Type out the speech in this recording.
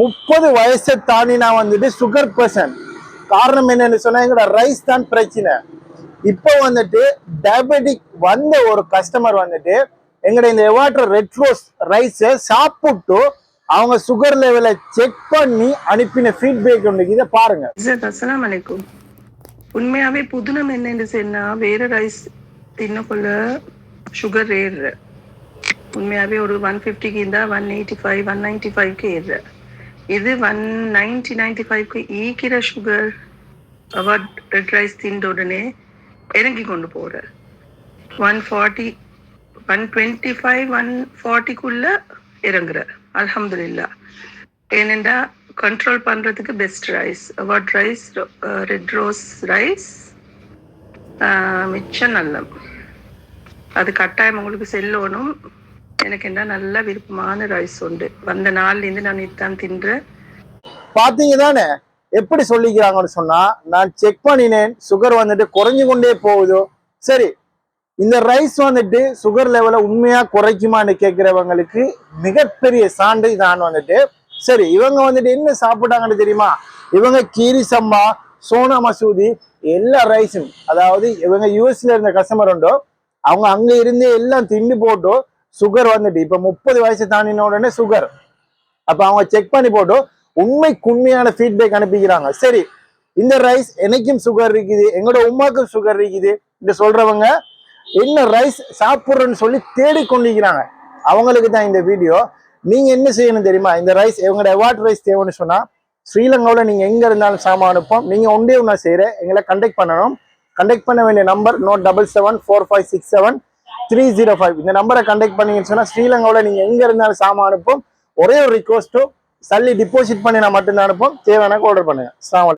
30 வயசை தாண்டி நான் வந்துட்டு சுகர் பர்சன். காரணம் என்னன்னு சொன்னா எங்களோட ரைஸ் தான் பிரச்சனை. இப்போ வந்துட்டு டயபெட்டிக் வந்த ஒரு கஸ்டமர் வந்துட்டு எங்கட இந்த எவாட்டர் ரெட் ரோஸ் ரைஸை சாப்பிட்டு அவங்க சுகர் லெவலை செக் பண்ணி அனுப்பின ஃபீட்பேக் உண்டு. இதை பாருங்க. அஸ்ஸலாமு அலைக்கும். உண்மையாவே புதுனம் என்னன்னு சொன்னா வேற ரைஸ் தின்னக்குள்ள சுகர் ஏறுற. உண்மையாவே ஒரு 150க்கு இருந்தா 185 195க்கு ஏறுற. இது 190 95க்கு ஈக்கிற சுகர் அவர் ரெட் ரைஸ் தின்ற உடனே இறங்கி கொண்டு போற 140 125 140க்குள்ள இறங்குற. அல்ஹம்துலில்லா. ஏனெண்டா கண்ட்ரோல் பண்றதுக்கு best rice award rice, red rose rice மிச்சம் நல்லம். அது கட்டாயம் உங்களுக்கு செல்லணும். எனக்கு என்ன நல்ல விருப்பமான ரைஸ் உண்டு. வந்த நாள்ல இருந்து நான் இதான் தின்றேன். பாத்தீங்க தானே எப்படி சொல்லிக்கிறாங்கன்னு சொன்னா, நான் செக் பண்ணினேன், சுகர் வந்துட்டு குறைஞ்சு கொண்டே போகுதோ. சரி, இந்த ரைஸ் வந்துட்டு சுகர் லெவலை உண்மையா குறைக்குமான்னு கேட்கிறவங்களுக்கு மிகப்பெரிய சான்று தான் வந்துட்டு. சரி, இவங்க வந்துட்டு என்ன சாப்பிட்டாங்கன்னு தெரியுமா? இவங்க கீரி சம்பா, சோனா மசூதி எல்லா ரைஸும், அதாவது இவங்க யூஎஸ்ல இருந்த கஸ்டமர் உண்டோ, அவங்க அங்க இருந்து எல்லாம் திண்டு போட்டோ சுகர் வந்துட்டு இப்ப 30 வயசு தாண்டின உடனே சுகர். அப்ப அவங்க செக் பண்ணி போட்டோ உண்மையான ஃபீட்பேக் அனுப்பிக்கிறாங்க. சரி, இந்த ரைஸ் எனக்கும் சுகர் இருக்குது, எங்களோட உமாக்கும் சுகர் இருக்குது என்று சொல்றவங்க என்ன ரைஸ் சாப்பிட்றன்னு சொல்லி தேடிக்கொண்டிருக்கிறாங்க. அவங்களுக்கு தான் இந்த வீடியோ. நீங்க என்ன செய்யணும் தெரியுமா? இந்த ரைஸ் எங்களோட அவார்ட் ரைஸ் தேவைன்னு சொன்னா ஸ்ரீலங்காவில் நீங்க எங்க இருந்தாலும் சாமான் அனுப்போம். நீங்க ஒன்றே ஒன்றா செய்யறேன், எங்களை கண்டெக்ட் பண்ணணும். கண்டெக்ட் பண்ண வேண்டிய நம்பர் 7774567305. இந்த நம்பரை கண்டெக்ட் பண்ணீங்கன்னு சொன்னா ஸ்ரீலங்காவில் நீங்க எங்க இருந்தாலும் சாமான் அனுப்போம். ஒரே ஒரு ரிக்வஸ்ட்டும், சல்லி டிபாசிட் பண்ணி நான் மட்டும்தான் அனுப்போம். தேவையான ஆர்டர் பண்ணுங்க. அஸ்ஸலாமு அலைக்கும்.